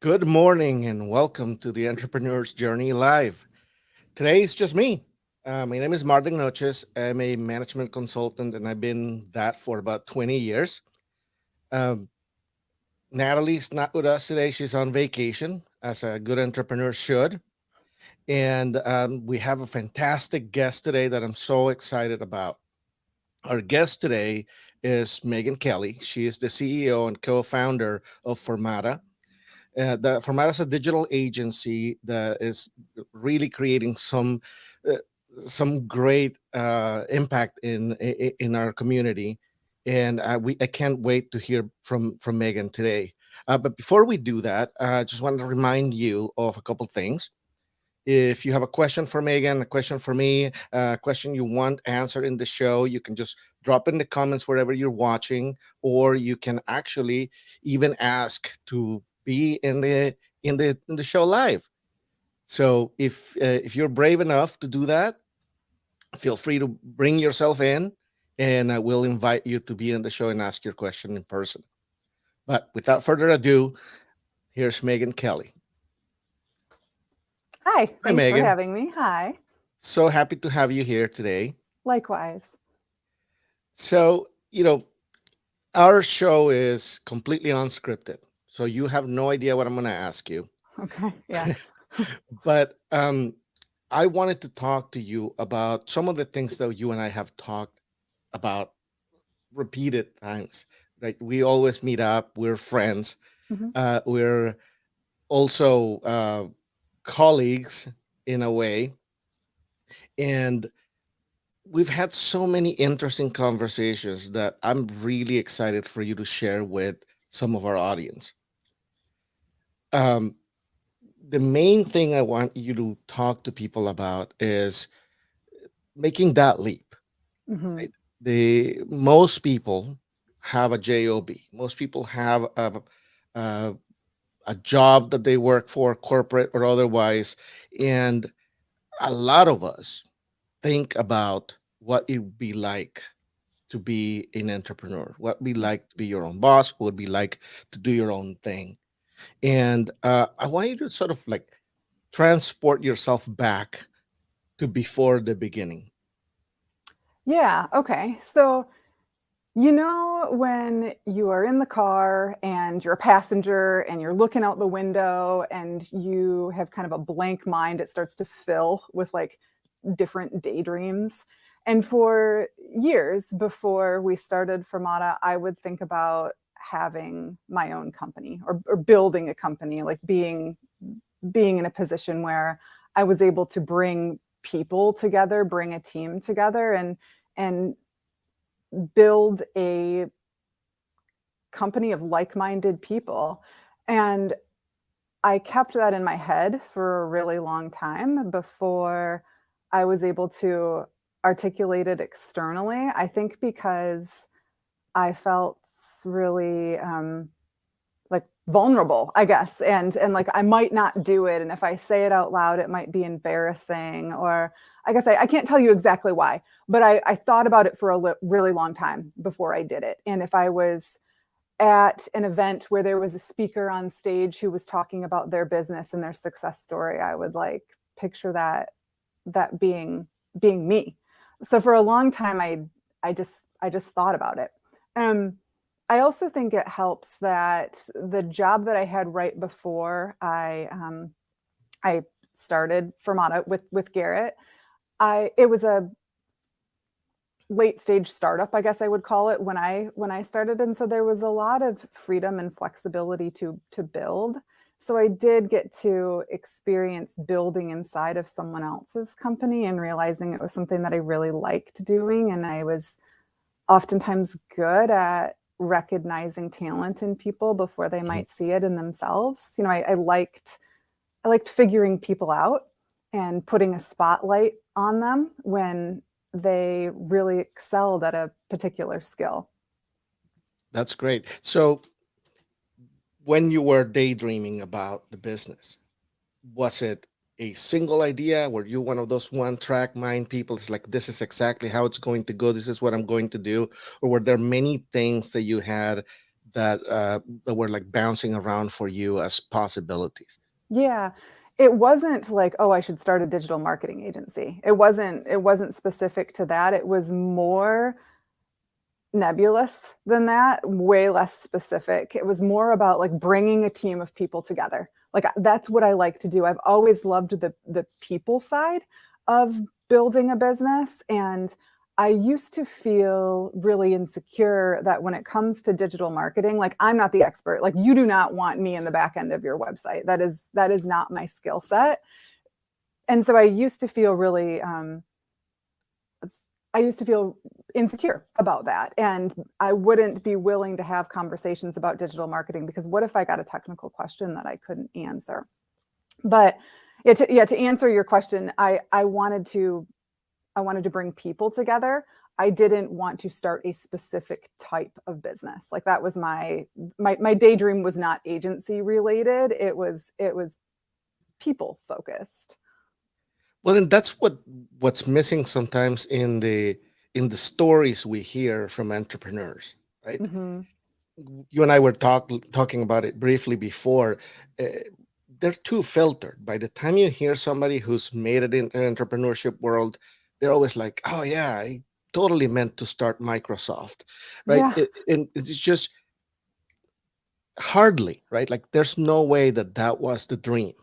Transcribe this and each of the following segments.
Good morning and welcome to the Entrepreneur's Journey Live. Today it's just me. My name is Martin Noches. I'm a management consultant and I've been that for about 20 years. Um, Natalie's not with us today. She's on vacation, as a good entrepreneur should. And we have a fantastic guest today that I'm so excited about. Our guest today is Meghan Kelly. She is the CEO and co founder of Formata. The Formata is a digital agency that is really creating uh, some great impact in our community, and I can't wait to hear from Megan today. But before we do that, I just want to remind you of a couple things. If you have a question for Megan, a question for me, a question you want answered in the show, you can just drop in the comments wherever you're watching, or you can actually even ask to be in the show live. So if you're brave enough to do that, feel free to bring yourself in, and I will invite you to be in the show and ask your question in person. But without further ado, here's Megan Kelly. Hi, Hi, thanks for Megan. having me. Hi. So happy to have you here today. Likewise. So, our show is completely unscripted. So you have no idea what I'm going to ask you. Okay. Yeah. But I wanted to talk to you about some of the things that you and I have talked about repeated times. Right? We always meet up. We're friends. hmm We're also colleagues in a way. And we've had so many interesting conversations that I'm really excited for you to share with some of our audience. Um, the main thing I want you to talk to people about is making that leap. hmm Right? The most people have a job. Most people have a a job that they work for, corporate or otherwise, and a lot of us think about what it would be like to be an entrepreneur, what would be like to be your own boss, what would be like to do your own thing. And I want you to sort of like transport yourself back to before the beginning. Yeah. Okay. So, when you are in the car and you're a passenger and you're looking out the window and you have kind of a blank mind, it starts to fill with like different daydreams. And for years before we started Fermata, I would think about having my own company or building a company, like being in a position where I was able to bring people together, bring a team together, and build a company of like-minded people. And I kept that in my head for a really long time before I was able to articulate it externally. I think because I felt really like vulnerable, I guess, and like I might not do it, and if I say it out loud, it might be embarrassing, or I guess I can't tell you exactly why, but I thought about it for a really long time before I did it. And if I was at an event where there was a speaker on stage who was talking about their business and their success story, I would like picture that being me. So for a long time, I just thought about it. Um, I also think it helps that the job that I had right before I started Fermata with Garrett, I it was a late stage startup, I guess I would call it, when I started, and so there was a lot of freedom and flexibility to build. So I did get to experience building inside of someone else's company and realizing it was something that I really liked doing, and I was oftentimes good at recognizing talent in people before they Mhm. might see it in themselves. I liked figuring people out and putting a spotlight on them when they really excelled at a particular skill. That's great. So when you were daydreaming about the business, was it a single idea? Were you one of those one track mind people? It's like, this is exactly how it's going to go. This is what I'm going to do. Or were there many things that you had that were like bouncing around for you as possibilities? Yeah. It wasn't like, oh, I should start a digital marketing agency. It wasn't specific to that. It was more nebulous than that, way less specific. It was more about like bringing a team of people together. Like that's what I like to do. I've always loved the people side of building a business, and I used to feel really insecure that when it comes to digital marketing, like I'm not the expert. Like you do not want me in the back end of your website. That is not my skill set. And so I used to feel insecure about that. And I wouldn't be willing to have conversations about digital marketing because what if I got a technical question that I couldn't answer? But to answer your question, I wanted to bring people together. I didn't want to start a specific type of business. Like that was my daydream was not agency related. It was people focused. Well, then that's what's missing sometimes in the stories we hear from entrepreneurs, right? Mm-hmm. You and I were talking about it briefly before. Uh, they're too filtered. By the time you hear somebody who's made it in the entrepreneurship world, they're always like, "Oh yeah, I totally meant to start Microsoft," right? Yeah. And it's just hardly right. Like, there's no way that that was the dream.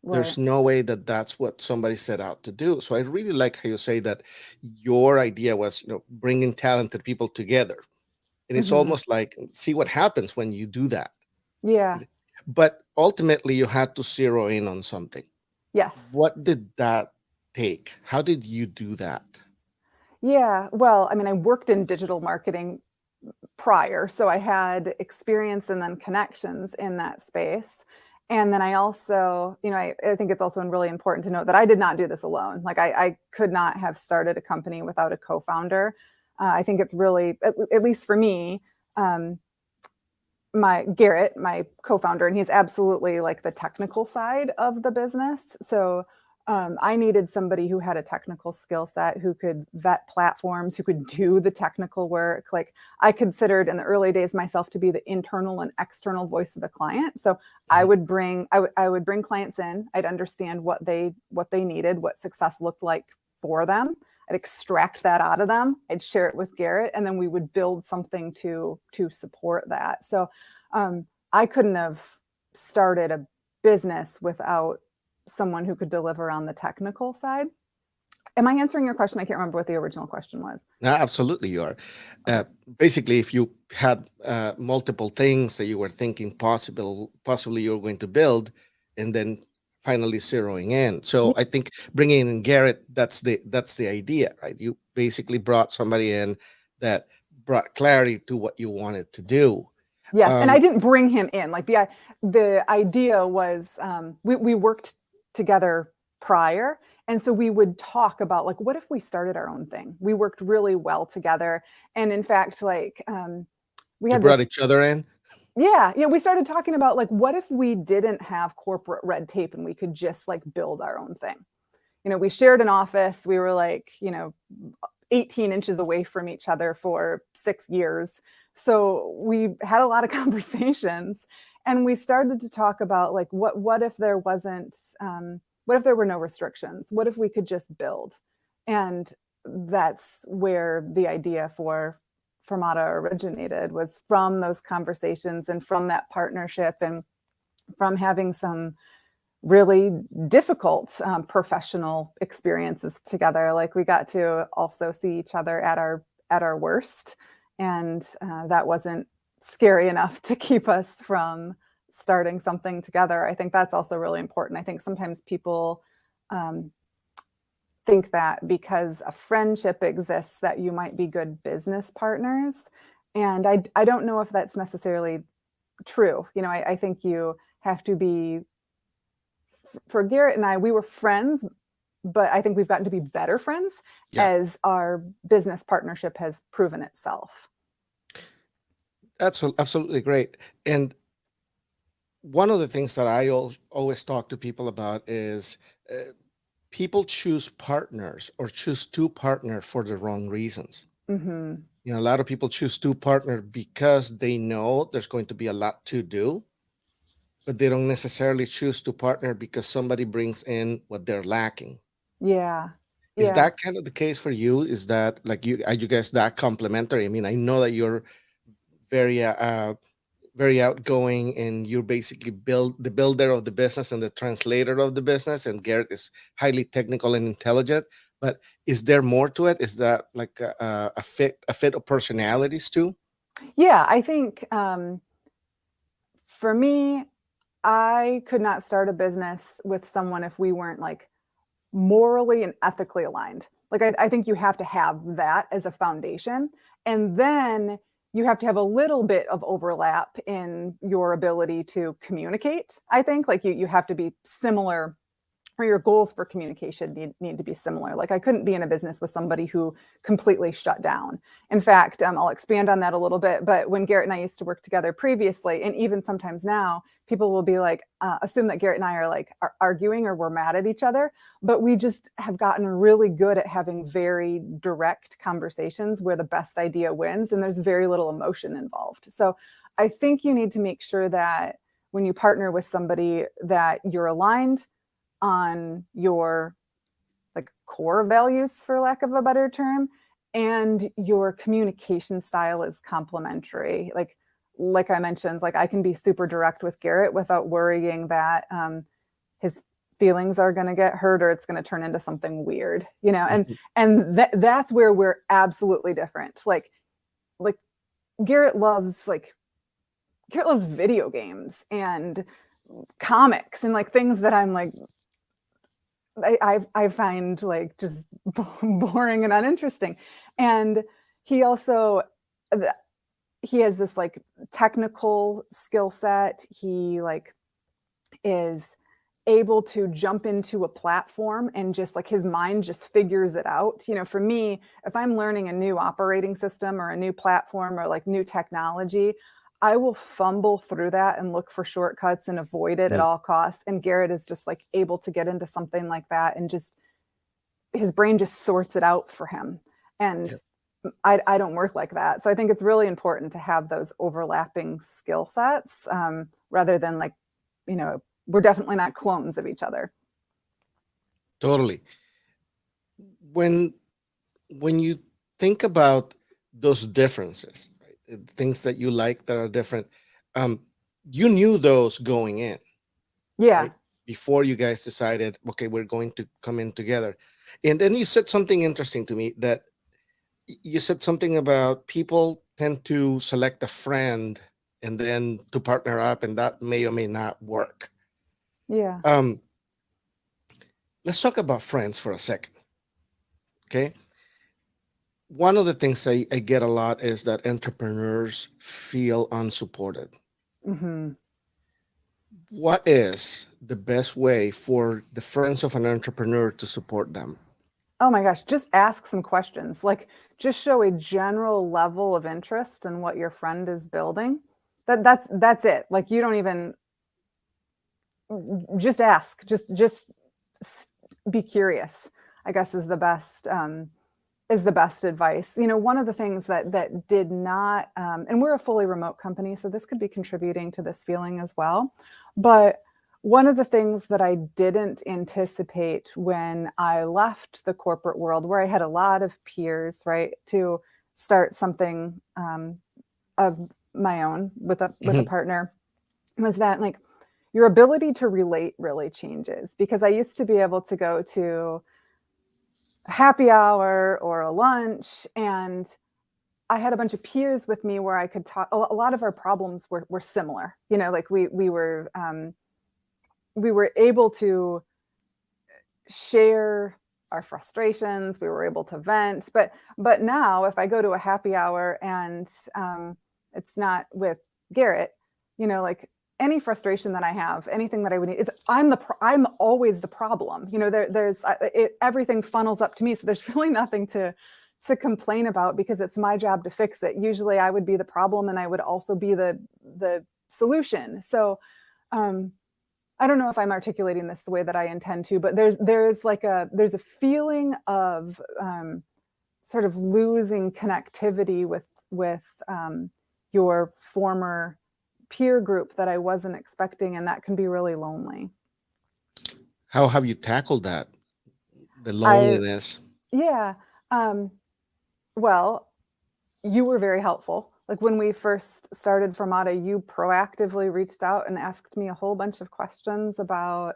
Right. There's no way that that's what somebody set out to do. So I really like how you say that your idea was, bringing talented people together, and it's Mm-hmm. almost like see what happens when you do that. Yeah. But ultimately, you had to zero in on something. Yes. What did that take? How did you do that? Yeah. Well, I mean, I worked in digital marketing prior, so I had experience and then connections in that space. And then I also, I think it's also really important to note that I did not do this alone. Like I could not have started a company without a co-founder. I think it's really, at least for me, um, my Garrett, my co-founder, and he's absolutely like the technical side of the business. So I needed somebody who had a technical skill set, who could vet platforms, who could do the technical work. Like I considered in the early days myself to be the internal and external voice of the client. So I Mhm. would bring I would bring clients in. I'd understand what they needed, what success looked like for them. I'd extract that out of them. I'd share it with Garrett, and then we would build something to support that. So I couldn't have started a business without someone who could deliver on the technical side. Am I answering your question? I can't remember what the original question was. No, absolutely, you are. Okay. Uh, Basically, if you had multiple things that you were thinking possibly you were going to build, and then finally zeroing in. So I think bringing in Garrett, that's the idea, right? You basically brought somebody in that brought clarity to what you wanted to do. Yes, and I Um, didn't bring him in. Like the idea was we worked together prior, and so we would talk about like what if we started our own thing. We worked really well together, and in fact, like we you had brought this. each other in. Yeah, we started talking about like what if we didn't have corporate red tape and we could just like build our own thing. We shared an office. We were like 18 inches away from each other for 6 years. So we had a lot of conversations, and we started to talk about like what if there wasn't what if there were no restrictions? What if we could just build? And that's where the idea for Fermata originated, was from those conversations and from that partnership and from having some really difficult professional experiences together. Like we got to also see each other at our worst, and that wasn't scary enough to keep us from starting something together. I think that's also really important. I think sometimes people um, think that because a friendship exists that you might be good business partners, and I don't know if that's necessarily true. I think you have to be. For Garrett and I, we were friends, but I think we've gotten to be better friends Yeah, as our business partnership has proven itself. that's absolutely great. And one of the things that I always talk to people about is people choose partners or choose to partner for the wrong reasons. Mm-hmm. You know, a lot of people choose to partner because they know there's going to be a lot to do, but they don't necessarily choose to partner because somebody brings in what they're lacking. Yeah. Is Yeah. that kind of the case for you? Is that like you are you guys that complementary? I mean, I know that you're very very outgoing and you're basically the builder of the business and the translator of the business, and Garrett is highly technical and intelligent. But is there more to it? Is that like a fit of personalities too? Yeah. I think for me, I could not start a business with someone if we weren't like morally and ethically aligned. Like I think you have to have that as a foundation. And then you have to have a little bit of overlap in your ability to communicate. I think like you have to be similar, or your goals for communication need to be similar. Like I couldn't be in a business with somebody who completely shut down. In fact, I'll expand on that a little bit. But when Garrett and I used to work together previously, and even sometimes now, people will be like, assume that Garrett and I are like arguing or we're mad at each other. But we just have gotten really good at having very direct conversations where the best idea wins and there's very little emotion involved. So I think you need to make sure that when you partner with somebody that you're aligned on your like core values, for lack of a better term, and your communication style is complementary. Like I mentioned, like I can be super direct with Garrett without worrying that his feelings are going to get hurt or it's going to turn into something weird, you know. and Mhm. and that's where we're absolutely different. Like garrett loves like Garrett loves video games and comics and like things that I'm like I find like just boring and uninteresting. And he also he has this like technical skill set. He like is able to jump into a platform and just like his mind just figures it out. You know, for me, if I'm learning a new operating system or a new platform or like new technology, I will fumble through that and look for shortcuts and avoid it at Mm. all costs. And Garrett is just like able to get into something like that and just his brain just sorts it out for him. And Yeah, I don't work like that. So I think it's really important to have those overlapping skill sets rather than like, you know, we're definitely not clones of each other. totally. When when you think about those differences, right, things that you like that are different, um, you knew those going in, Yeah. right? Before you guys decided, okay, we're going to come in together. And then you said something interesting to me that you said something about people tend to select a friend and then to partner up, and that may or may not work. Yeah. Um, let's talk about friends for a second. Okay. One of the things I get a lot is that entrepreneurs feel unsupported. Hmm. What is the best way for the friends of an entrepreneur to support them? Oh my gosh, just ask some questions. Like just show a general level of interest in what your friend is building. That's it. Like you don't even just ask. Just be curious, I guess is the best advice. You know, one of the things that did not, and we're a fully remote company, so this could be contributing to this feeling as well. But one of the things that I didn't anticipate when I left the corporate world, where I had a lot of peers, right, to start something of my own with a Mhm. partner, was that like your ability to relate really changes. Because I used to be able to go to happy hour or a lunch and I had a bunch of peers with me where I could talk. A lot of our problems were similar, you know, like we were able to share our frustrations, we were able to vent. But now if I go to a happy hour and it's not with Garrett, you know, like any frustration that I have, anything that I would need, it's I'm always the problem. You know, there's everything funnels up to me, so there's really nothing to complain about because it's my job to fix it. Usually, I would be the problem, and I would also be the solution. So, um, I don't know if I'm articulating this the way that I intend to, but there's a feeling of sort of losing connectivity with your former peer group that I wasn't expecting, and that can be really lonely. How have you tackled that? The I loneliness. Yeah. Um, well, you were very helpful. Like when we first started Fermata, you proactively reached out and asked me a whole bunch of questions about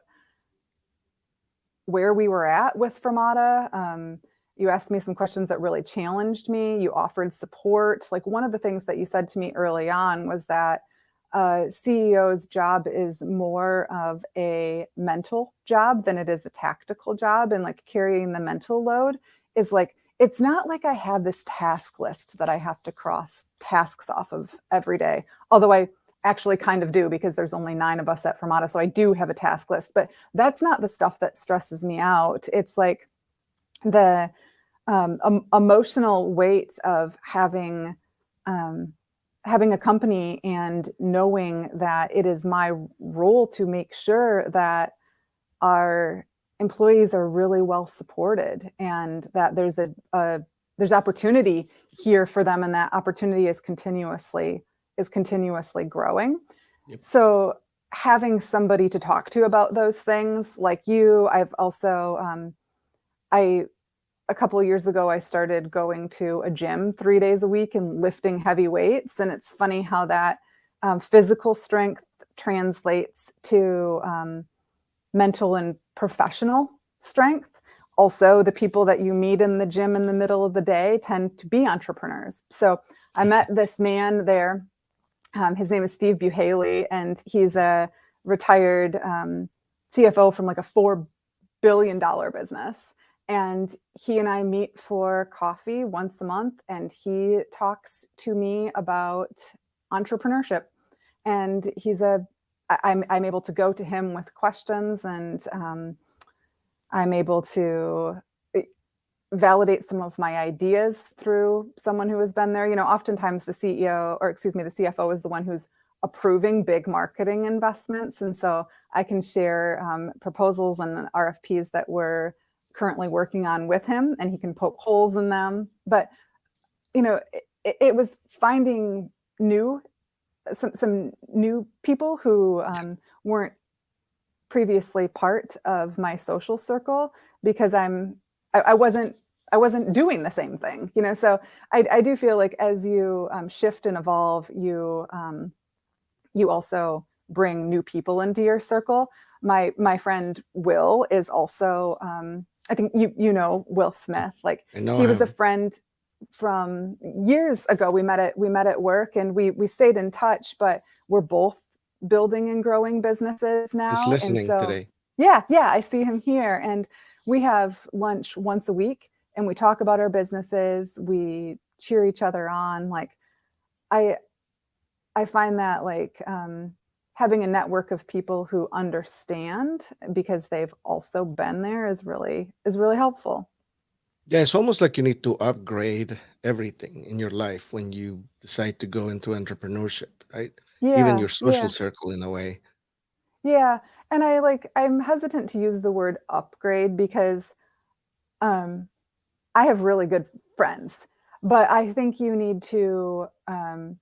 where we were at with Fermata. You asked me some questions that really challenged me. You offered support. Like one of the things that you said to me early on was that CEO's job is more of a mental job than it is a tactical job. And like carrying the mental load is like, it's not like I have this task list that I have to cross tasks off of every day. Although I actually kind of do, because there's only 9 of us at Fermata. So I do have a task list, but that's not the stuff that stresses me out. It's like the emotional weight of having a company and knowing that it is my role to make sure that our employees are really well supported and that there's opportunity here for them, and that opportunity is continuously growing. Yep. So having somebody to talk to about those things, like you, I've also a couple of years ago, I started going to a gym 3 days a week and lifting heavy weights. And it's funny how that physical strength translates to mental and professional strength. Also, the people that you meet in the gym in the middle of the day tend to be entrepreneurs. So I met this man there. His name is Steve Buhaley, and he's a retired CFO from like a $4 billion business. And he and I meet for coffee once a month, and he talks to me about entrepreneurship. And I'm able to go to him with questions, and I'm able to validate some of my ideas through someone who has been there. You know, oftentimes the CFO is the one who's approving big marketing investments. And so I can share proposals and RFPs that we're currently working on with him, and he can poke holes in them. But, you know, it was finding some new people who weren't previously part of my social circle, because I wasn't doing the same thing, you know. So I do feel like as you shift and evolve, you also bring new people into your circle. My friend Will is also I think you know Will Smith. Like he was a friend from years ago. We met at work, and we stayed in touch, but we're both building and growing businesses now. He's listening and so, today. Yeah, I see him here, and we have lunch once a week, and we talk about our businesses. We cheer each other on. Like I find that like having a network of people who understand because they've also been there is really helpful. Yeah, it's almost like you need to upgrade everything in your life when you decide to go into entrepreneurship, right? Even your social Yeah. circle in a way. Yeah. And I'm hesitant to use the word upgrade because I have really good friends, but I think you need to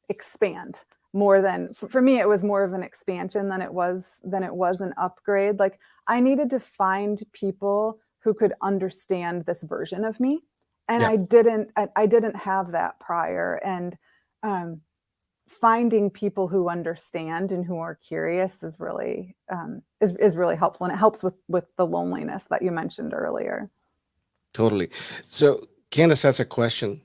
expand more than, for me, it was more of an expansion than it was an upgrade. Like I needed to find people who could understand this version of me. And Yeah, I didn't have that prior. And finding people who understand and who are curious is really is really helpful, and it helps with the loneliness that you mentioned earlier. totally. So Candace has a question.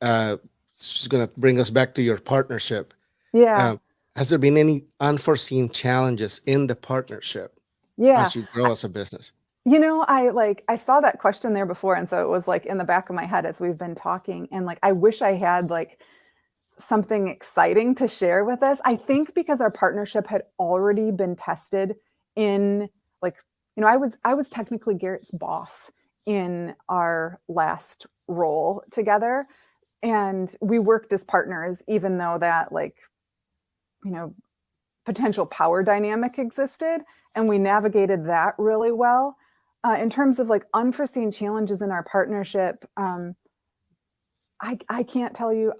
Uh, she's going to bring us back to your partnership. Yeah. Um, has there been any unforeseen challenges in the partnership Yeah. as you grow as a business? You know, I saw that question there before, and so it was like in the back of my head as we've been talking, and like I wish I had like something exciting to share with us. I think because our partnership had already been tested in, like, you know, I was technically Garrett's boss in our last role together, and we worked as partners, even though that, like, you know, potential power dynamic existed, and we navigated that really well. In terms of like unforeseen challenges in our partnership, I can't tell you.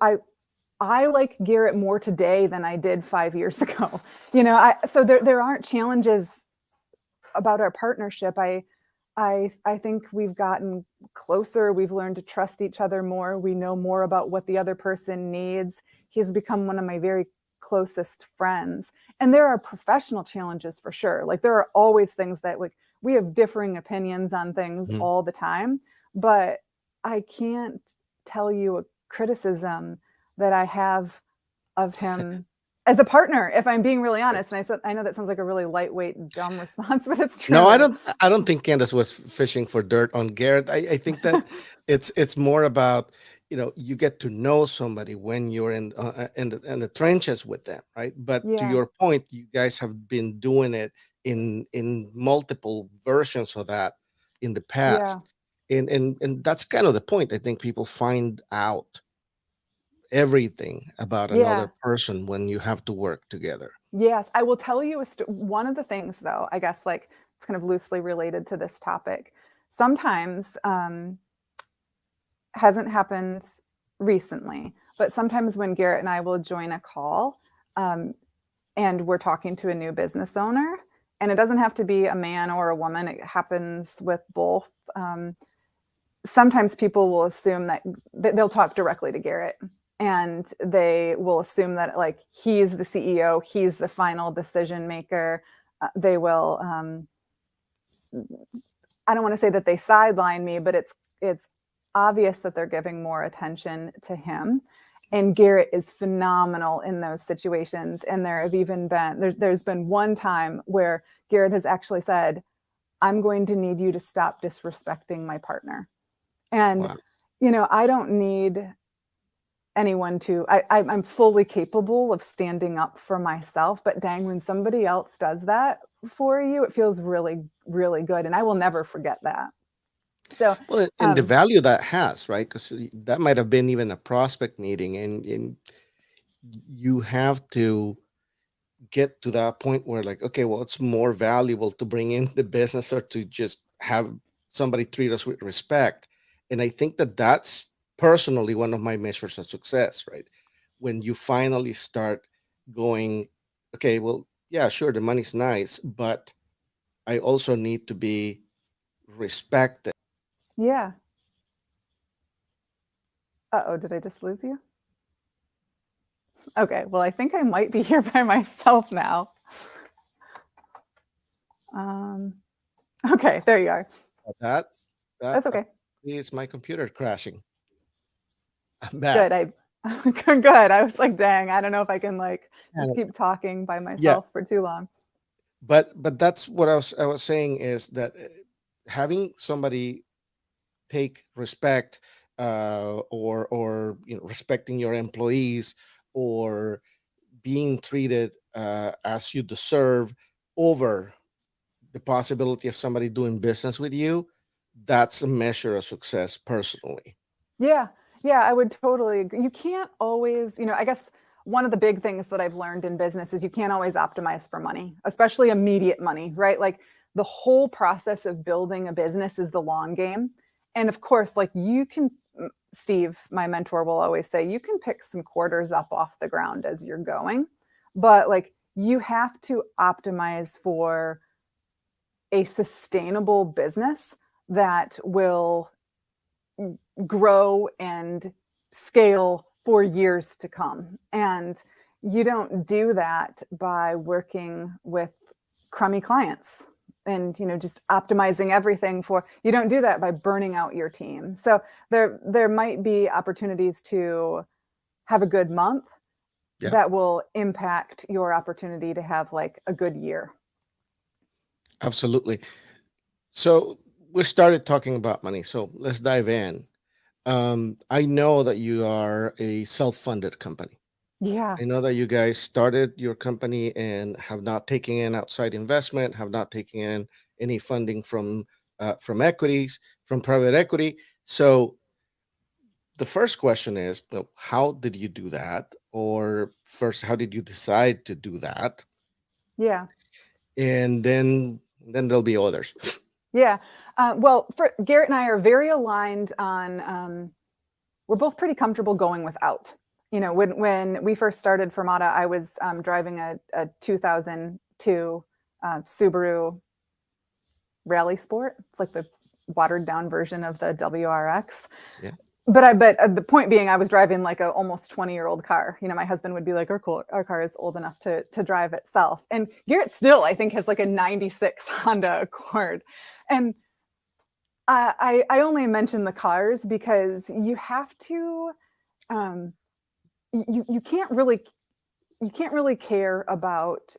I like Garrett more today than I did 5 years ago. So there aren't challenges about our partnership. I think we've gotten closer. We've learned to trust each other more. We know more about what the other person needs. He's become one of my very closest friends. And there are professional challenges for sure. Like there are always things that like we have differing opinions on things Mhm. all the time, but I can't tell you a criticism that I have of him as a partner, if I'm being really honest. And I know that sounds like a really lightweight, dumb response, but it's No, true. I don't think Candace was fishing for dirt on Garrett. I think that it's more about, you get to know somebody when you're in the trenches with them, right? But to Yeah, your point, you guys have been doing it in multiple versions of that in the yeah, past. And that's kind of the point. I think people find out everything about another yeah. person when you have to work together. Yes, I will tell you one of the things, though, I guess, like it's kind of loosely related to this topic. Sometimes, hasn't happened recently, but sometimes when Garrett and I will join a call, um, and we're talking to a new business owner, and it doesn't have to be a man or a woman, it happens with both. Sometimes people will assume that they'll talk directly to Garrett and they will assume that like he's the CEO, he's the final decision maker. They will I don't want to say that they sideline me, but it's obvious that they're giving more attention to him. And Garrett is phenomenal in those situations. And there have even been there's been one time where Garrett has actually said, "I'm going to need you to stop disrespecting my partner." And Wow. I don't need anyone to. I'm fully capable of standing up for myself, but dang, when somebody else does that for you, it feels really, really good, and I will never forget that. So, Well, and the um, value that has, right? Because that might have been even a prospect meeting, and you have to get to that point where, like, okay, well, it's more valuable to bring in the business or to just have somebody treat us with respect. And I think that that's personally one of my measures of success, right? When you finally start going, okay, well, yeah, sure, the money's nice, but I also need to be respected. yeah. Oh, did I just lose you? Okay, well, I think I might be here by myself now. Um, okay, there you are. That that That's okay. is my computer crashing. I'm Good. back. Good. I was like, dang, I don't know if I can like just And keep talking by yeah, myself for too long. but that's what I was saying is that having somebody take respect, or respecting your employees, or being treated as you deserve, over the possibility of somebody doing business with you, that's a measure of success personally. Yeah. Yeah, I would totally agree. You can't always, I guess one of the big things that I've learned in business is you can't always optimize for money, especially immediate money, right? Like the whole process of building a business is the long game. And of course, like you can, Steve, my mentor, will always say, you can pick some quarters up off the ground as you're going, but like you have to optimize for a sustainable business that will grow and scale for years to come. And you don't do that by working with crummy clients and just optimizing everything for. You don't do that by burning out your team. So there might be opportunities to have a good month Yeah, that will impact your opportunity to have like a good year. absolutely. So we started talking about money, so let's dive in. I know that you are a self-funded company. Yeah. I know that you guys started your company and have not taken in outside investment, have not taken in any funding from equities, from private equity. So the first question is, well, how did you do that? Or first, how did you decide to do that? Yeah. And then there'll be others. Yeah. Well, Garrett and I are very aligned on we're both pretty comfortable going without. When we first started Fermata, I was driving a 2002 Subaru Rally Sport. It's like the watered down version of the WRX. Yeah. But the point being, I was driving like a almost 20-year-old car. My husband would be like, our car is old enough to drive itself. And Garrett still, I think, has like a 96 Honda Accord. And I only mention the cars because you have to, you can't really care about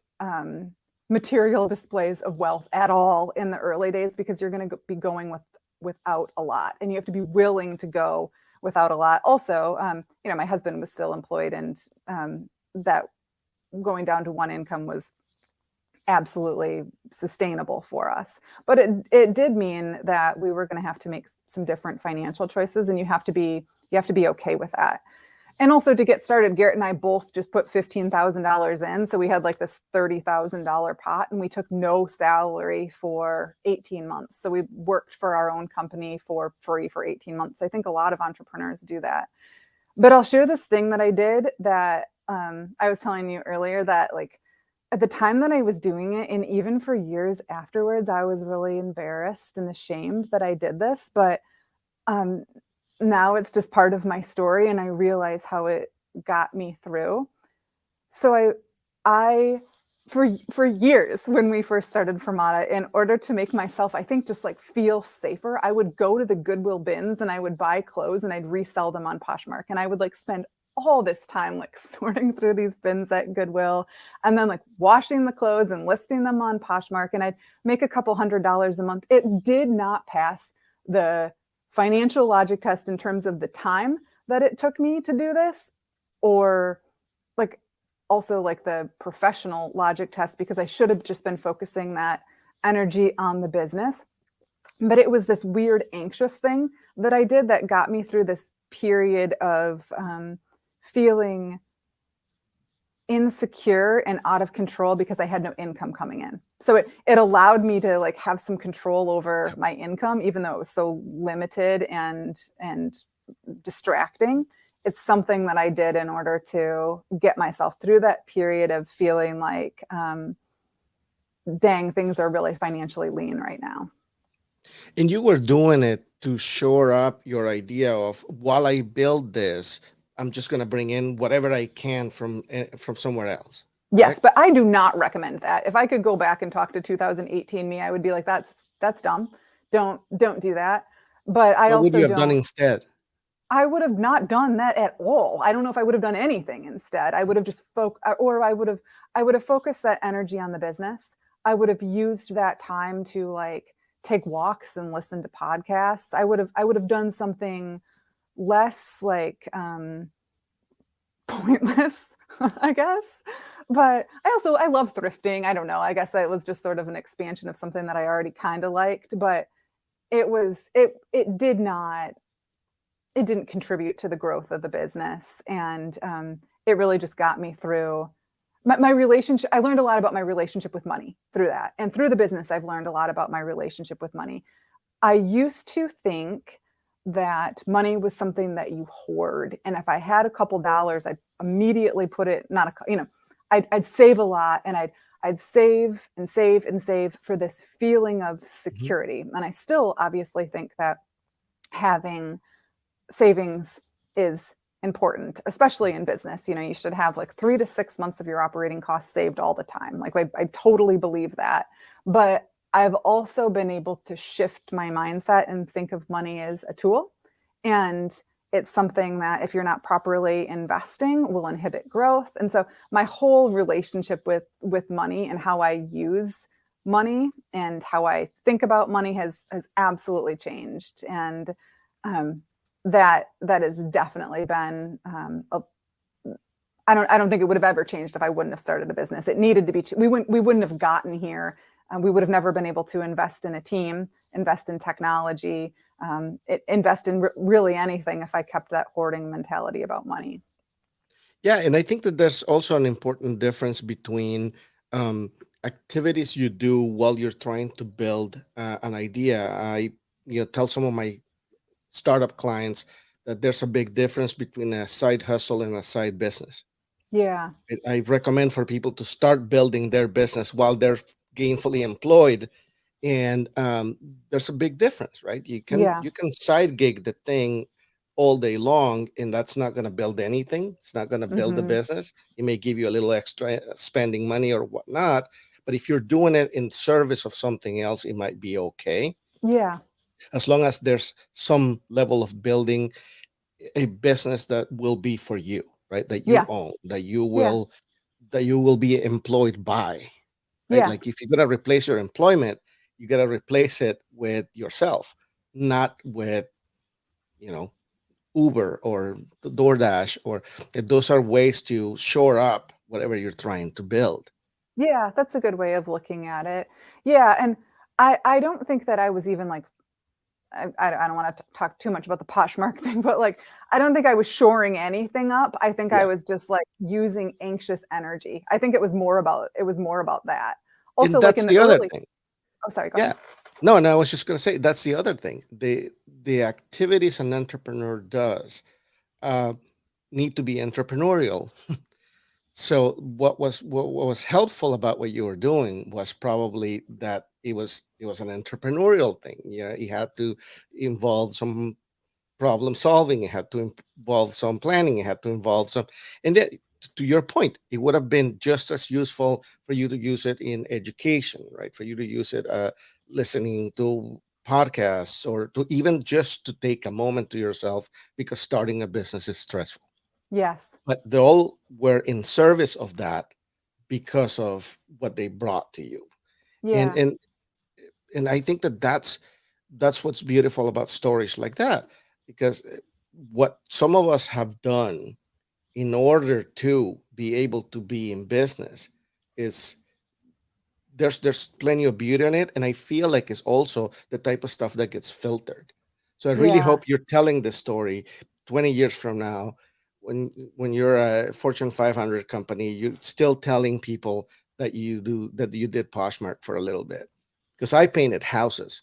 material displays of wealth at all in the early days, because you're going to be going without a lot, and you have to be willing to go without a lot. Also, my husband was still employed, and that going down to one income was absolutely sustainable for us. But it did mean that we were going to have to make some different financial choices, and you have to be okay with that. And also, to get started, Garrett and I both just put $15,000 in. So we had like this $30,000 pot, and we took no salary for 18 months. So we worked for our own company for free for 18 months. I think a lot of entrepreneurs do that. But I'll share this thing that I did that I was telling you earlier, that like at the time that I was doing it, and even for years afterwards, I was really embarrassed and ashamed that I did this. But now it's just part of my story, and I realize how it got me through. So I for years, when we first started Fermata, in order to make myself, I think, just like feel safer, I would go to the Goodwill bins and I would buy clothes and I'd resell them on Poshmark. And I would like spend all this time like sorting through these bins at Goodwill, and then like washing the clothes and listing them on Poshmark, and I'd make a couple $100s a month. It did not pass the financial logic test in terms of the time that it took me to do this, or like also like the professional logic test, because I should have just been focusing that energy on the business. But it was this weird anxious thing that I did that got me through this period of feeling insecure and out of control because I had no income coming in. So it allowed me to like have some control over my income, even though it was so limited and distracting. It's something that I did in order to get myself through that period of feeling like, dang, things are really financially lean right now. And you were doing it to shore up your idea of, while I build this, I'm just going to bring in whatever I can from somewhere else. Yes, Correct? but I do not recommend that. If I could go back and talk to 2018 me, I would be like, that's dumb. Don't do that. But I What would you also have done don't. instead? I would have not done that at all. I don't know if I would have done anything instead. I would have just I would have focused that energy on the business. I would have used that time to like take walks and listen to podcasts. I would have done something less like pointless, I guess. But I love thrifting. I don't know. I guess it was just sort of an expansion of something that I already kind of liked, but it didn't contribute to the growth of the business. And it really just got me through my relationship. I learned a lot about my relationship with money through that. And through the business, I've learned a lot about my relationship with money. I used to think that money was something that you hoard. And if I had a couple dollars, I'd immediately put it, I'd save a lot, and I'd save and save and save for this feeling of security. And I still obviously think that having savings is important, especially in business. You should have like 3 to 6 months of your operating costs saved all the time. Like I totally believe that. But I've also been able to shift my mindset and think of money as a tool. And it's something that if you're not properly investing will inhibit growth. And so my whole relationship with money and how I use money and how I think about money has absolutely changed. And that has definitely been I don't think it would have ever changed if I wouldn't have started a business. It needed to be. We wouldn't have gotten here. We would have never been able to invest in a team, invest in technology, invest in really anything if I kept that hoarding mentality about money. Yeah, and I think that there's also an important difference between activities you do while you're trying to build an idea. I tell some of my startup clients, that there's a big difference between a side hustle and a side business. Yeah. I recommend for people to start building their business while they're gainfully employed, and there's a big difference, right? Yeah. You can side gig the thing all day long, and that's not going to build anything. It's not going to build the Hmm. business. It may give you a little extra spending money or whatnot, but if you're doing it in service of something else, it might be okay, Yeah. as long as there's some level of building a business that will be for you, right? That you Yeah. own, Yeah. that you will be employed by, right? Yeah. Like if you're gonna replace your employment, you gotta replace it with yourself, not with, you know, Uber or DoorDash, or those are ways to shore up whatever you're trying to build. Yeah, that's a good way of looking at it. Yeah, and I don't think that I was even like I don't want to talk too much about the Poshmark thing, but like I don't think I was shoring anything up. I think I Yeah. was just like using anxious energy. I think it was more about that. And Also, like that's in the the other early, thing. oh sorry, go Yeah. ahead. No, no, I was just gonna say that's the other thing. The activities an entrepreneur does uh, need to be entrepreneurial. So what was helpful about what you were doing was probably that it was an entrepreneurial thing. You know, it had to involve some problem solving. It had to involve some planning. It had to involve some, and then to your point, it would have been just as useful for you to use it in education, right? For you to use it listening to podcasts, or to even just to take a moment to yourself, because starting a business is stressful. Yes. But they all were in service of that because of what they brought to you. and Yeah. and and I think that that's what's beautiful about stories like that, because what some of us have done in order to be able to be in business is, there's plenty of beauty in it, and I feel like it's also the type of stuff that gets filtered. So I really Yeah. hope you're telling this story 20 years from now, when you're a Fortune 500 company, you're still telling people that you did Poshmark for a little bit, because I painted houses,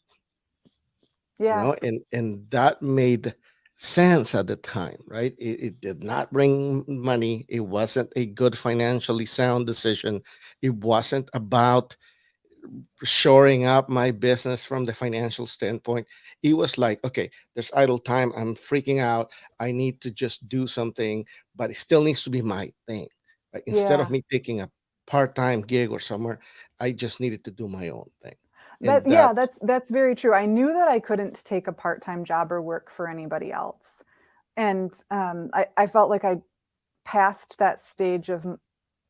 you Yeah. know, and that made sense at the time, right? It did not bring money. It wasn't a good financially sound decision. It wasn't about shoring up my business from the financial standpoint. It was like, okay, there's idle time. I'm freaking out. I need to just do something, but it still needs to be my thing. Right? Instead of Yeah. me taking a part-time gig or somewhere, I just needed to do my own thing. And That yeah, that's that's very true. I knew that I couldn't take a part-time job or work for anybody else. And I felt like I passed that stage of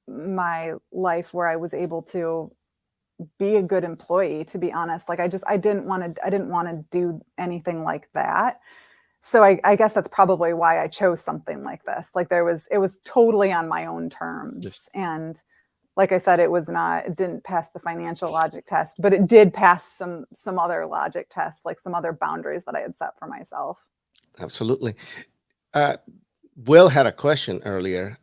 my life where I was able to be a good employee, to be honest. Like I didn't want to do anything like that. So I guess that's probably why I chose something like this. Like it was totally on my own just terms. And like I said, it didn't pass the financial logic test, but it did pass some other logic tests, like some other boundaries that I had set for myself. absolutely. Uh, Will had a question earlier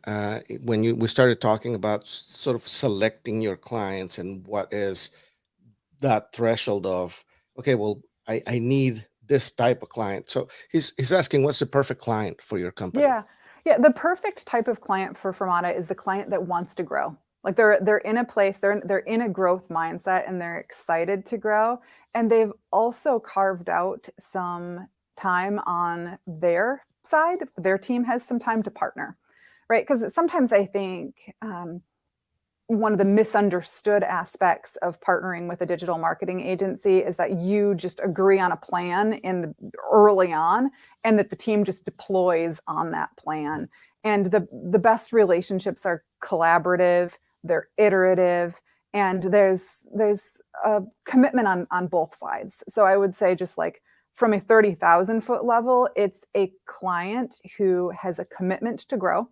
when you we started talking about sort of selecting your clients, and what is that threshold of, okay, well, I need this type of client. So he's asking, what's the perfect client for your company? Yeah. Yeah, the perfect type of client for Fermata is the client that wants to grow. Like they're in a place, they're in a growth mindset and they're excited to grow. And they've also carved out some time on their side. Their team has some time to partner, right? Because sometimes I think one of the misunderstood aspects of partnering with a digital marketing agency is that you just agree on a plan early on, and that the team just deploys on that plan. And the best relationships are collaborative, they're iterative, and there's a commitment on both sides. So I would say, just like from a 30,000-foot level, it's a client who has a commitment to grow,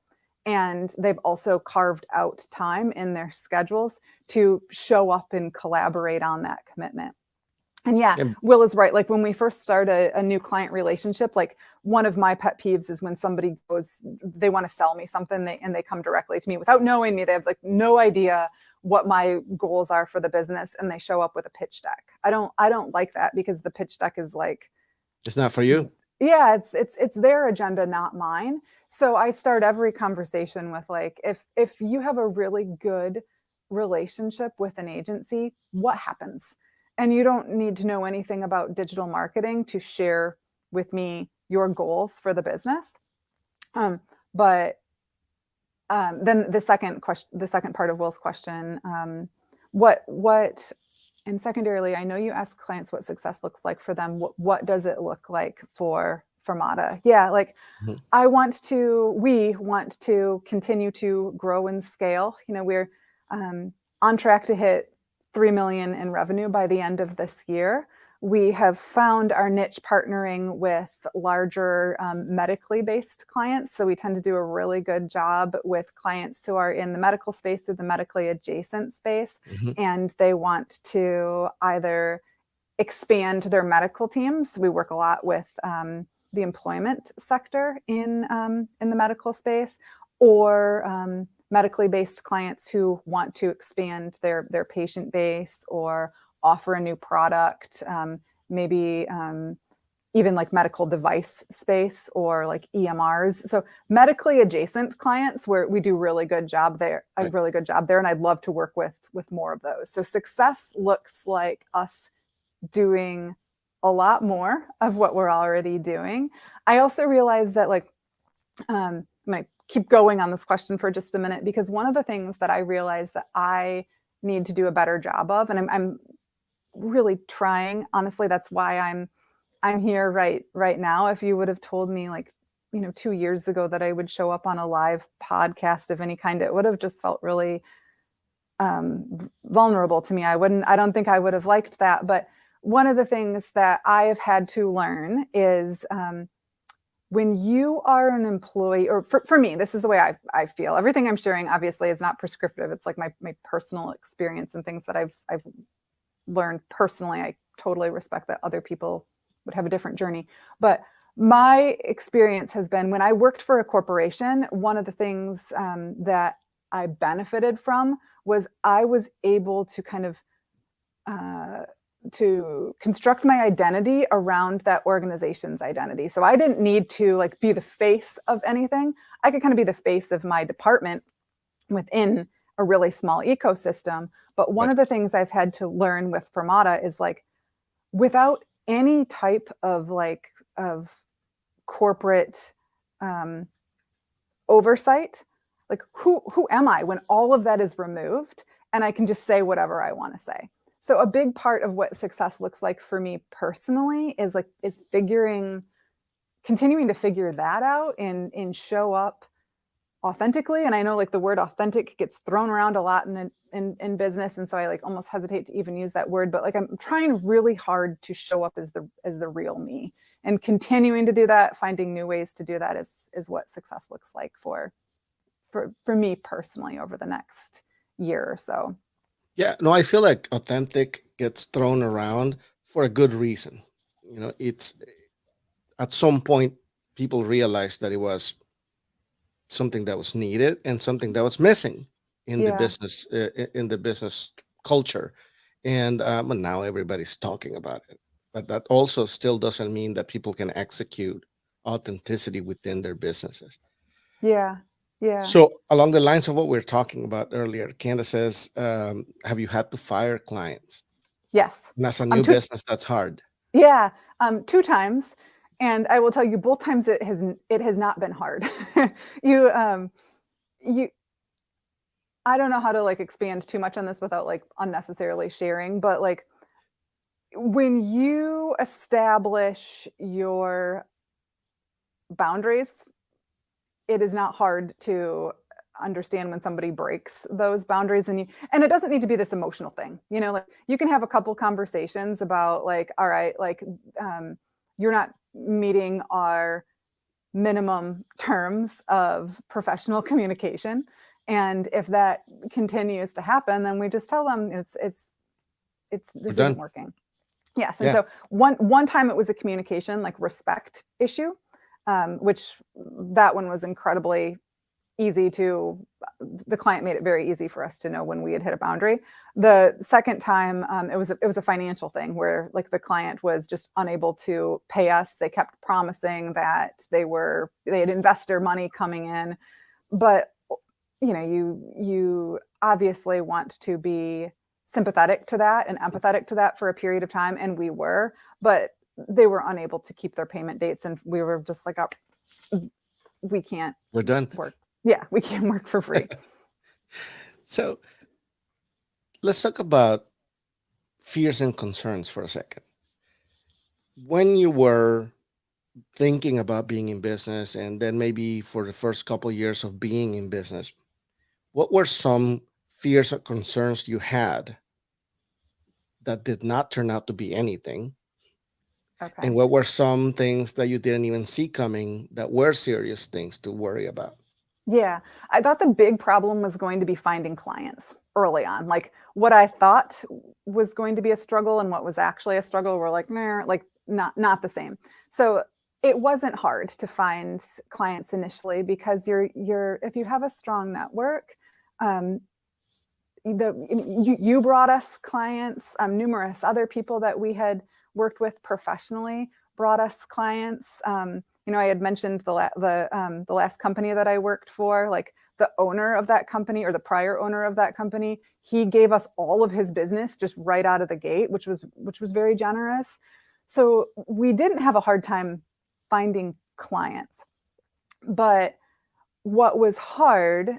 and they've also carved out time in their schedules to show up and collaborate on that commitment. And yeah, And Will is right. Like when we first start a new client relationship, like one of my pet peeves is when somebody goes, they want to sell me something, and they come directly to me without knowing me. They have like no idea what my goals are for the business, and they show up with a pitch deck. I don't like that, because the pitch deck is like, it's not for you. Yeah, it's their agenda, not mine. So I start every conversation with like, if you have a really good relationship with an agency, what happens? And you don't need to know anything about digital marketing to share with me your goals for the business. But then the second part of Will's question, what, and secondarily, I know you ask clients what success looks like for them. What does it look like for Fermata? Yeah, like Mhm. we want to continue to grow and scale. You know, we're on track to hit 3 million in revenue by the end of this year. We have found our niche partnering with larger medically based clients. So we tend to do a really good job with clients who are in the medical space or the medically adjacent space. Mhm. And they want to either expand their medical teams. We work a lot with the employment sector in the medical space, or medically based clients who want to expand their patient base or offer a new product, maybe even like medical device space or like EMRs. So medically adjacent clients where we do really good job there, a Right. really good job there. And I'd love to work with more of those. So success looks like us doing a lot more of what we're already doing. I also realized that like, I'm going to keep going on this question for just a minute, because one of the things that I realized that I need to do a better job of, and I'm really trying, honestly, that's why I'm here right now. If you would have told me like, 2 years ago that I would show up on a live podcast of any kind, it would have just felt really vulnerable to me. I don't think I would have liked that. But one of the things that I have had to learn is when you are an employee, or for me, this is the way I feel. Everything I'm sharing obviously is not prescriptive. It's like my personal experience and things that I've learned personally. I totally respect that other people would have a different journey. But my experience has been when I worked for a corporation, one of the things that I benefited from was I was able to kind of to construct my identity around that organization's identity. So I didn't need to like be the face of anything. I could kind of be the face of my department within a really small ecosystem. But one Right. of the things I've had to learn with Fermata is like, without any type of like of corporate um, oversight, like who am I when all of that is removed and I can just say whatever I want to say. So a big part of what success looks like for me personally is continuing to figure that out and show up authentically. And I know like the word authentic gets thrown around a lot in business, and so I like almost hesitate to even use that word, but like I'm trying really hard to show up as the real me, and continuing to do that, finding new ways to do that is what success looks like for me personally over the next year or so. Yeah, no, I feel like authentic gets thrown around for a good reason. It's at some point people realized that it was something that was needed and something that was missing Yeah. in the business culture, and but now everybody's talking about it. But that also still doesn't mean that people can execute authenticity within their businesses. Yeah. Yeah. So, along the lines of what we are talking about earlier, Candace says, "Have you had to fire clients?" Yes. And as a new Two, business, that's hard. yeah. Two times. And I will tell you, both times it has not been hard. you you I don't know how to like expand too much on this without like unnecessarily sharing, but like when you establish your boundaries, it is not hard to understand when somebody breaks those boundaries. And it doesn't need to be this emotional thing, like you can have a couple conversations about like, all right, like you're not meeting our minimum terms of professional communication, and if that continues to happen, then we just tell them We're this isn't done. working. Yes. And Yeah. so one time it was a communication like respect issue, which that one was incredibly easy to, the client made it very easy for us to know when we had hit a boundary. The second time, it was a financial thing where like the client was just unable to pay us. They kept promising that they had investor money coming in, but you obviously want to be sympathetic to that and empathetic to that for a period of time, and we were, but they were unable to keep their payment dates, and we were just like, oh, we can't We're done. work. Yeah, we can't work for free. So let's talk about fears and concerns for a second. When you were thinking about being in business, and then maybe for the first couple of years of being in business, what were some fears or concerns you had that did not turn out to be anything? Okay. And what were some things that you didn't even see coming that were serious things to worry about? Yeah, I thought the big problem was going to be finding clients early on. Like what I thought was going to be a struggle and what was actually a struggle were like, nah, like not the same. So it wasn't hard to find clients initially because if you have a strong network, you brought us clients. Numerous other people that we had worked with professionally brought us clients. I had mentioned the last company that I worked for, like the owner of that company or the prior owner of that company, he gave us all of his business just right out of the gate, which was very generous. So we didn't have a hard time finding clients. But what was hard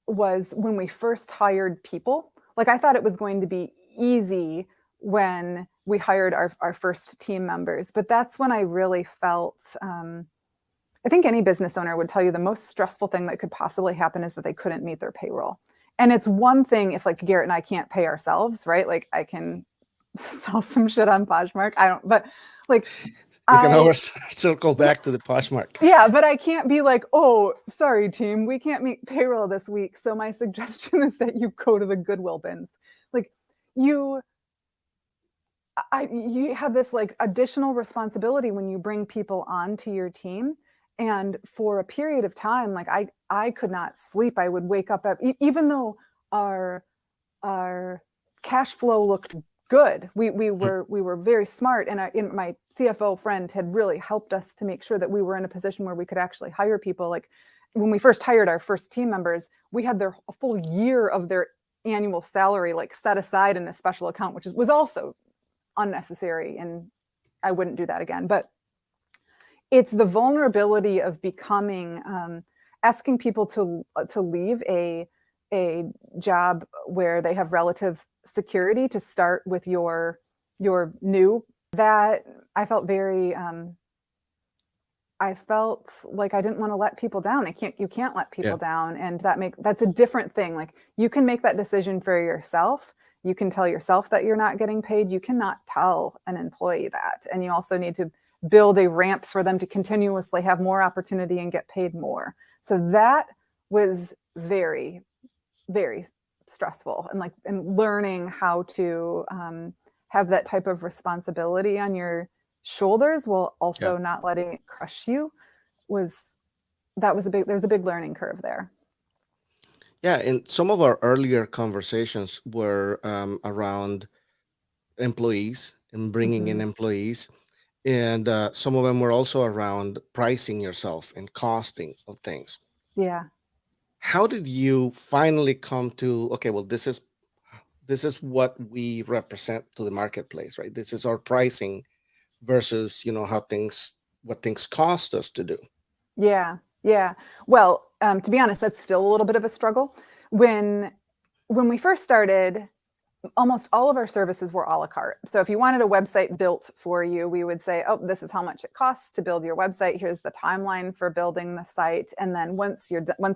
was when we first hired people. Like I thought it was going to be easy when we hired our first team members, but that's when I really felt, I think any business owner would tell you the most stressful thing that could possibly happen is that they couldn't meet their payroll. And it's one thing if like Garrett and I can't pay ourselves, right? Like I can sell some shit on Poshmark. I don't, but like We can always circle back to the Poshmark. Yeah, but I can't be like, oh, sorry, team, we can't meet payroll this week. So my suggestion is that you go to the Goodwill bins. Like you have this like additional responsibility when you bring people onto your team. And for a period of time, like I could not sleep. I would wake up even though our cash flow looked good. We were very smart, and my CFO friend had really helped us to make sure that we were in a position where we could actually hire people. Like when we first hired our first team members, we had a full year of their annual salary like set aside in a special account, which was also unnecessary, and I wouldn't do that again. But it's the vulnerability of becoming asking people to leave a job where they have relative security to start with your new, that I felt very I felt like I didn't want to let people down. You can't let people down, and that's a different thing. Like you can make that decision for yourself. You can tell yourself that you're not getting paid. You cannot tell an employee that. And you also need to build a ramp for them to continuously have more opportunity and get paid more. So that was very, very stressful, and learning how to have that type of responsibility on your shoulders while also not letting it crush you there's a big learning curve there. Yeah, and some of our earlier conversations were around employees and bringing in employees, and some of them were also around pricing yourself and costing of things. Yeah. How did you finally come to, okay, well, this is what we represent to the marketplace, right? This is our pricing versus, what things cost us to do. Yeah. Well, to be honest, that's still a little bit of a struggle. When we first started, almost all of our services were a la carte. So if you wanted a website built for you, we would say, oh, this is how much it costs to build your website. Here's the timeline for building the site. And then once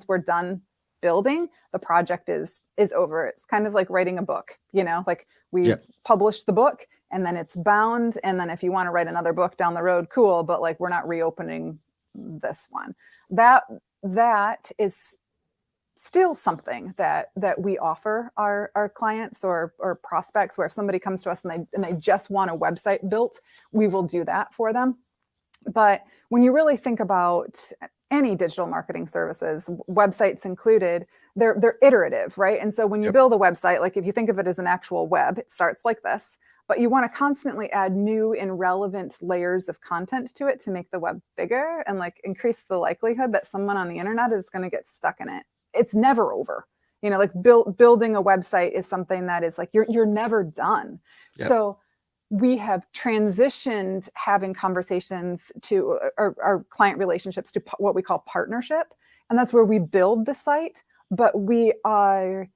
we're done building, the project is over. It's kind of like writing a book, like we published the book and then it's bound. And then if you want to write another book down the road, cool. But like, we're not reopening this one. That is still something that we offer our clients or prospects, where if somebody comes to us and they just want a website built, we will do that for them. But when you really think about any digital marketing services, websites included, they're iterative, right? And so when you build a website, like if you think of it as an actual web, it starts like this, but you want to constantly add new and relevant layers of content to it to make the web bigger and like increase the likelihood that someone on the internet is going to get stuck in it. It's never over. Like building a website is something that is like you're never done. Yep. So we have transitioned having conversations to our client relationships to what we call partnership. And that's where we build the site, but we are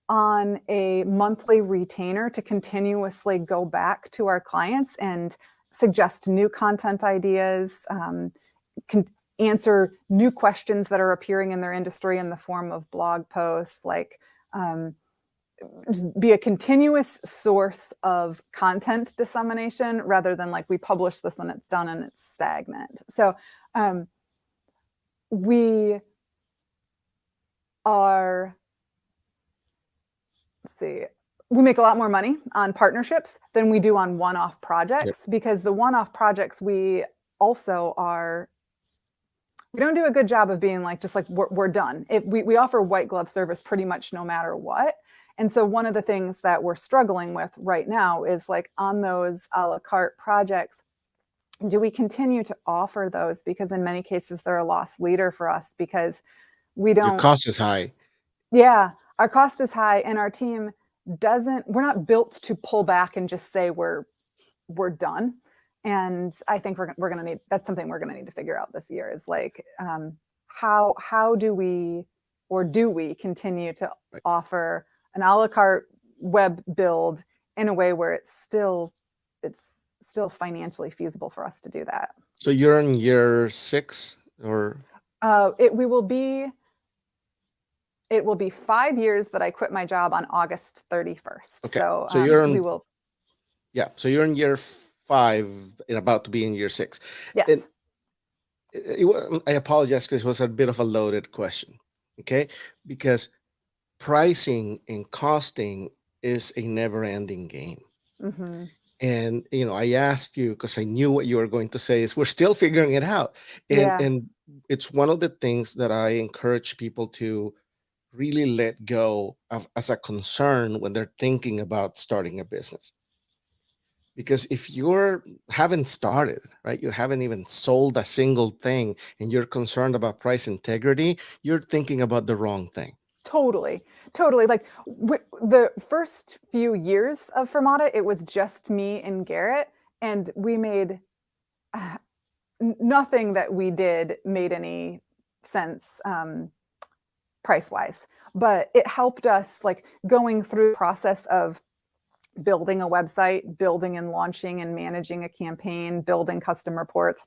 on a monthly retainer to continuously go back to our clients and suggest new content ideas, answer new questions that are appearing in their industry in the form of blog posts, like be a continuous source of content dissemination rather than like we publish this and it's done and it's stagnant. So we are, let's see, we make a lot more money on partnerships than we do on one-off projects because the one-off projects we also are, we don't do a good job of being like, just like we're done. We offer white glove service pretty much no matter what. And so one of the things that we're struggling with right now is like on those a la carte projects, do we continue to offer those? Because in many cases, they're a loss leader for us because we don't. Your cost is high. Yeah, our cost is high and our team we're not built to pull back and just say we're done. And I think we're going to need, that's something we're going to need to figure out this year is like, how do we continue to offer an a la carte web build in a way where it's still financially feasible for us to do that. So you're in year 6 or? It will be 5 years that I quit my job on August 31st. Okay. So you're in, we will. Yeah. So you're in year 5 and about to be in year 6. Yes. I apologize because it was a bit of a loaded question. Okay. Because pricing and costing is a never-ending game. Mm-hmm. And I asked you because I knew what you were going to say is we're still figuring it out. And it's one of the things that I encourage people to really let go of as a concern when they're thinking about starting a business. Because if haven't started, right, you haven't even sold a single thing and you're concerned about price integrity, you're thinking about the wrong thing. Totally. Like the first few years of Fermata, it was just me and Garrett, and we made nothing that we did made any sense price-wise, but it helped us like going through the process of building a website, building and launching and managing a campaign, building custom reports.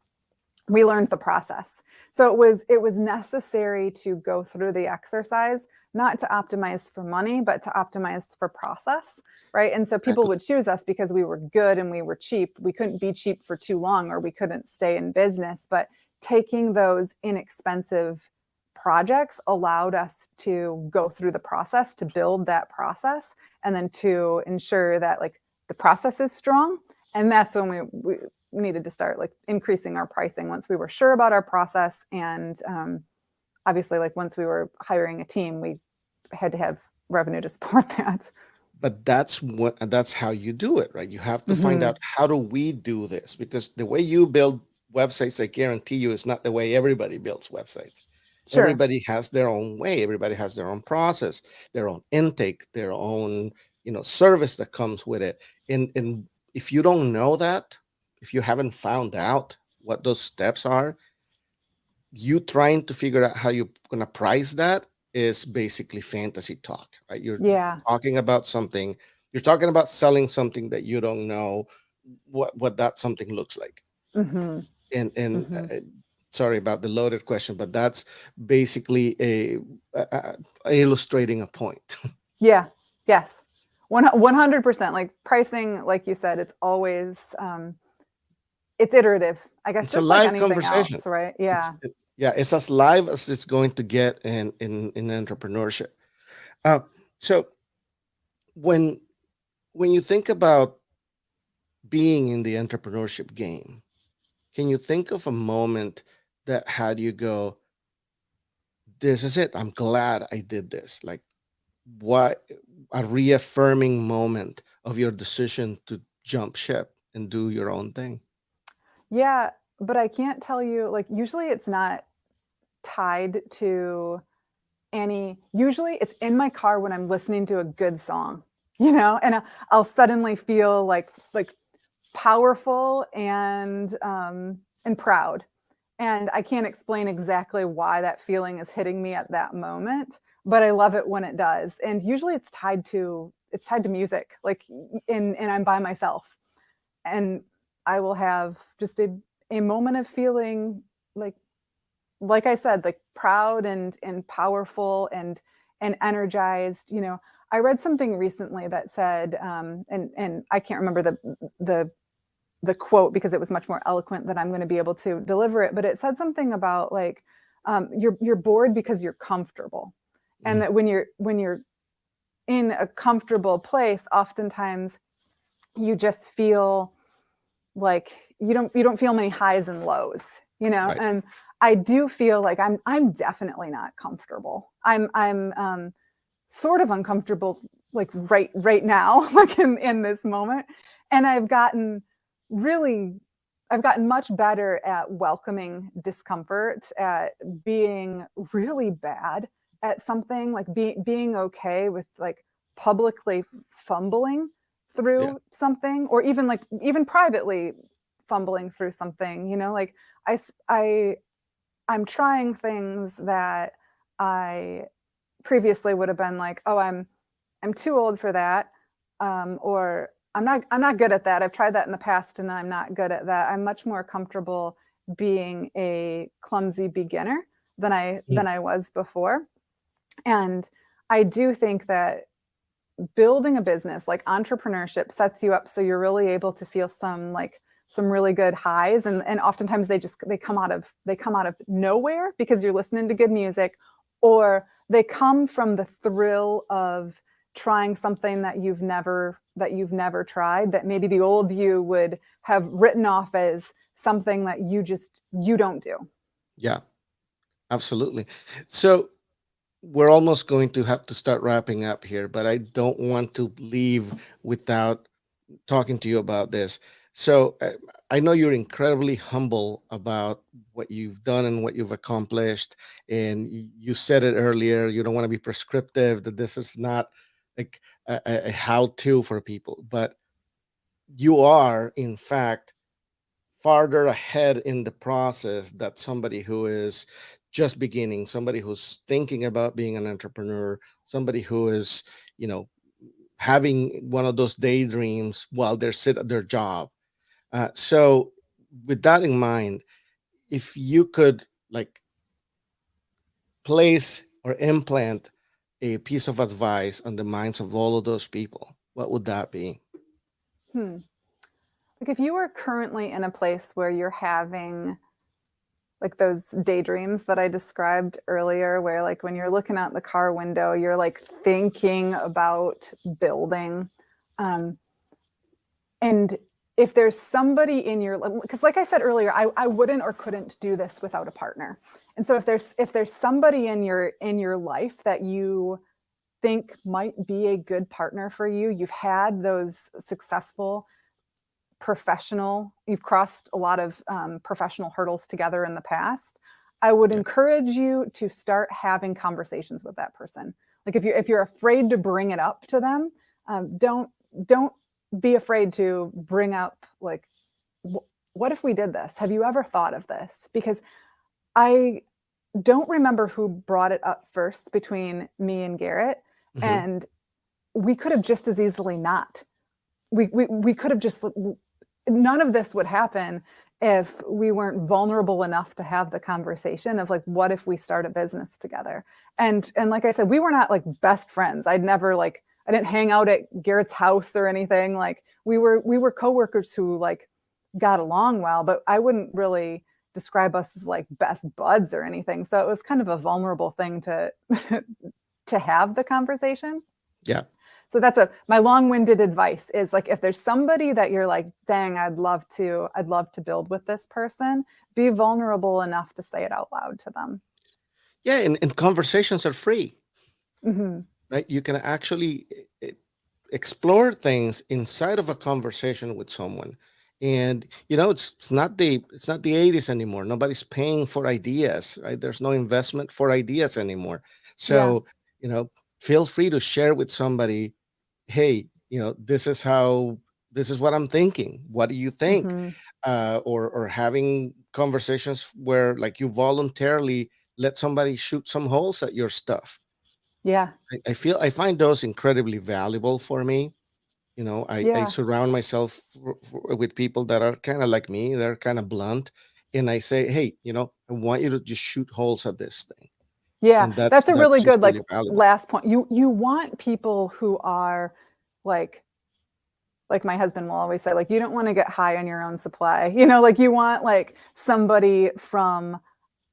We learned the process. So it was necessary to go through the exercise, not to optimize for money, but to optimize for process, right? And so people would choose us because we were good and we were cheap. We couldn't be cheap for too long or we couldn't stay in business, but taking those inexpensive projects allowed us to go through the process, to build that process, and then to ensure that like the process is strong. And that's when we needed to start like increasing our pricing once we were sure about our process. And obviously, like once we were hiring a team, we had to have revenue to support that. But that's how you do it, right? You have to find out, how do we do this? Because the way you build websites, I guarantee you, is not the way everybody builds websites. Sure. Everybody has their own way. Everybody has their own process, their own intake, their own, service that comes with it. And if you don't know that, if you haven't found out what those steps are, you trying to figure out how you're going to price that is basically fantasy talk, right? You're talking about something, you're talking about selling something that you don't know what that something looks like. Mm-hmm. And sorry about the loaded question, but that's basically a illustrating a point. Yeah. Yes. 100%. Like pricing, like you said, it's always it's iterative. I guess it's just a live like conversation, else, right? Yeah. It's as live as it's going to get in entrepreneurship. So when you think about being in the entrepreneurship game, can you think of a moment that had you go, this is it. I'm glad I did this. Like, what a reaffirming moment of your decision to jump ship and do your own thing. Yeah, but I can't tell you, like, usually it's not tied to usually it's in my car when I'm listening to a good song, and I'll suddenly feel like powerful and proud. And I can't explain exactly why that feeling is hitting me at that moment, but I love it when it does. And usually it's tied to music, like, and I'm by myself, and I will have just a moment of feeling like I said, like proud and powerful and energized. I read something recently that said, and I can't remember the quote because it was much more eloquent than I'm going to be able to deliver it, but it said something about like, you're bored because you're comfortable, and Mm, that when you're in a comfortable place, oftentimes you just feel like you don't feel many highs and lows, right. and I do feel like I'm definitely not comfortable. I'm sort of uncomfortable, like right now, like in this moment. And really I've gotten much better at welcoming discomfort, at being really bad at something, like being okay with like publicly fumbling Yeah. through something, or even privately fumbling through something, like I I I'm trying things that I previously would have been like, oh, I'm too old for that, or I'm not good at that. I've tried that in the past, and I'm not good at that. I'm much more comfortable being a clumsy beginner than I Mm, than I was before. And I do think that building a business, like entrepreneurship, sets you up so you're really able to feel some really good highs, and oftentimes they come out of nowhere because you're listening to good music, or they come from the thrill of trying something that you've never tried, that maybe the old you would have written off as something that you don't do. yeah, absolutely. So we're almost going to have to start wrapping up here, but I don't want to leave without talking to you about this. So I know you're incredibly humble about what you've done and what you've accomplished. And you said it earlier, you don't want to be prescriptive, that this is not like a how to for people, but you are, in fact, farther ahead in the process that somebody who is just beginning, somebody who's thinking about being an entrepreneur, somebody who is, you know, having one of those daydreams while they're sit at their job. So, with that in mind, if you could like place or implant a piece of advice on the minds of all of those people, what would that be? Hmm. Like, if you are currently in a place where you're having like those daydreams that I described earlier, where like when you're looking out the car window, you're like thinking about building. Um, and if there's somebody in your, because like I said earlier, I wouldn't or couldn't do this without a partner. And so if there's somebody in your life that you think might be a good partner for you, you've had those successful you've crossed a lot of professional hurdles together in the past, I would Yeah. encourage you to start having conversations with that person. Like, if you're afraid to bring it up to them, don't be afraid to bring up like, what if we did this? Have you ever thought of this? Because I don't remember who brought it up first between me and Garrett, Hmm. and we could have just as easily not. We could have just, none of this would happen if we weren't vulnerable enough to have the conversation of like, what if we start a business together? And like I said, we were not like best friends. I didn't hang out at Garrett's house or anything. Like, we were coworkers who like got along well, but I wouldn't really describe us as like best buds or anything. So it was kind of a vulnerable thing to to have the conversation. Yeah. So that's my long-winded advice is like, if there's somebody that you're like, dang, I'd love to build with this person, be vulnerable enough to say it out loud to them. Yeah, and conversations are free, Hmm. right? You can actually explore things inside of a conversation with someone. And it's not the 80s anymore. Nobody's paying for ideas, right? There's no investment for ideas anymore. Yeah. So, you know, feel free to share with somebody, hey, this is what I'm thinking. What do you think? Hmm. Or having conversations where like you voluntarily let somebody shoot some holes at your stuff. Yeah. I find those incredibly valuable for me. I Yeah. surround myself with people that are kind of like me. They're kind of blunt, and I say, hey, I want you to just shoot holes at this thing. Yeah, And that's that's a that's really just good, like, really valuable. last point. You want people who are like my husband will always say, like, you don't want to get high on your own supply. Like you want like somebody from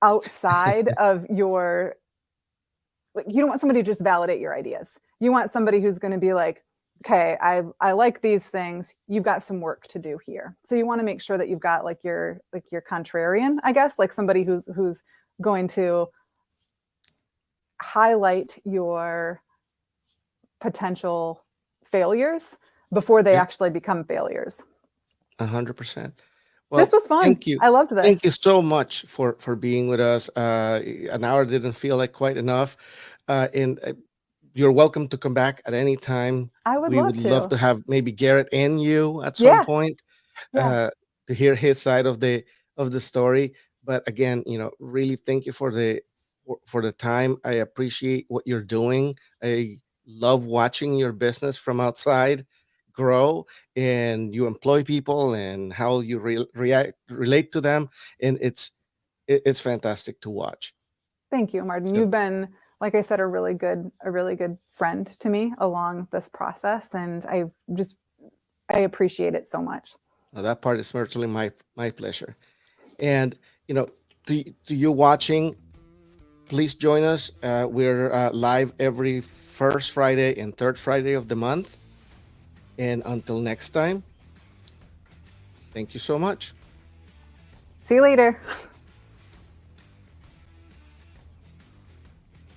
outside of your, like, you don't want somebody to just validate your ideas. You want somebody who's going to be like, okay, I like these things. You've got some work to do here. So you want to make sure that you've got like your contrarian, I guess, like somebody who's going to highlight your potential failures before they Yeah, actually become failures. 100%. This Well, was fun. thank you. I loved Thank this. you so much for being with us. An hour didn't feel like quite enough. And you're welcome to come back at any time. I would We would love love to. to have maybe Garrett and you at some Yeah. point, Yeah. to hear his side of the story. But again, really thank you for the time. I appreciate what you're doing. I love watching your business from outside grow, and you employ people and how you relate to them, and it's fantastic to watch. Thank you, Martin. So You've been, like I said, a really good friend to me along this process. And I appreciate it so much. that part is certainly my pleasure. And you know, to you watching, please join us. We're live every first Friday and third Friday of the month. And until next time, thank you so much. See you later.